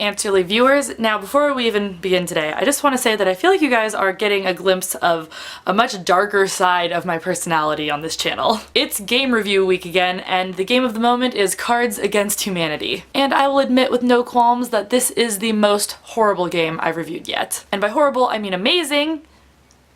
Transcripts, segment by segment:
Answerly viewers. Now, before we even begin today, I just want to say that I feel like you guys are getting a glimpse of a much darker side of my personality on this channel. It's game review week again, and the game of the moment is Cards Against Humanity. And I will admit with no qualms that this is the most horrible game I've reviewed yet. And by horrible, I mean amazing,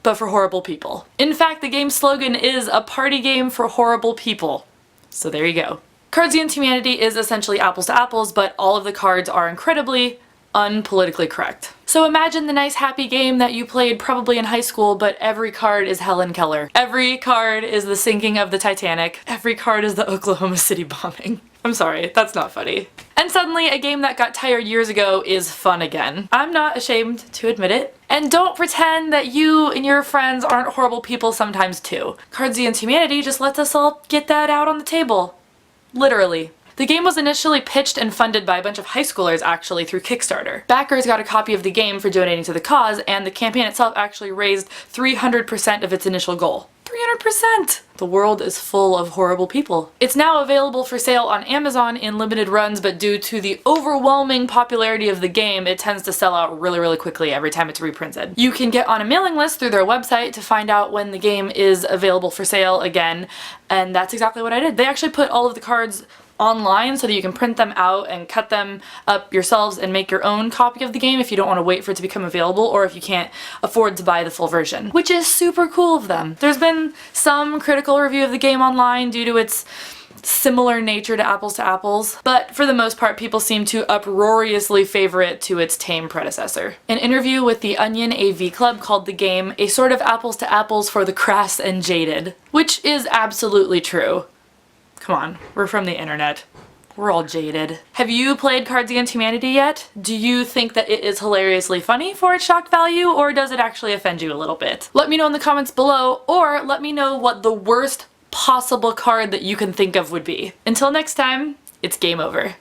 but for horrible people. In fact, the game's slogan is a party game for horrible people. So there you go. Cards Against Humanity is essentially apples to apples, but all of the cards are incredibly unpolitically correct. So imagine the nice happy game that you played probably in high school, but every card is Helen Keller. Every card is the sinking of the Titanic. Every card is the Oklahoma City bombing. I'm sorry, that's not funny. And suddenly, a game that got tired years ago is fun again. I'm not ashamed to admit it. And don't pretend that you and your friends aren't horrible people sometimes too. Cards Against Humanity just lets us all get that out on the table. Literally. The game was initially pitched and funded by a bunch of high schoolers actually through Kickstarter. Backers got a copy of the game for donating to the cause, and the campaign itself actually raised 300% of its initial goal. 300%! The world is full of horrible people. It's now available for sale on Amazon in limited runs, but due to the overwhelming popularity of the game, it tends to sell out really quickly every time it's reprinted. You can get on a mailing list through their website to find out when the game is available for sale again, and that's exactly what I did. They actually put all of the cards online so that you can print them out and cut them up yourselves and make your own copy of the game if you don't want to wait for it to become available or if you can't afford to buy the full version, which is super cool of them. There's been some critical review of the game online due to its similar nature to Apples, but for the most part people seem to uproariously favor it to its tame predecessor. An interview with the Onion AV Club called the game a sort of Apples for the crass and jaded, which is absolutely true. Come on, we're from the internet. We're all jaded. Have you played Cards Against Humanity yet? Do you think that it is hilariously funny for its shock value, or does it actually offend you a little bit? Let me know in the comments below, or let me know what the worst possible card that you can think of would be. Until next time, it's game over.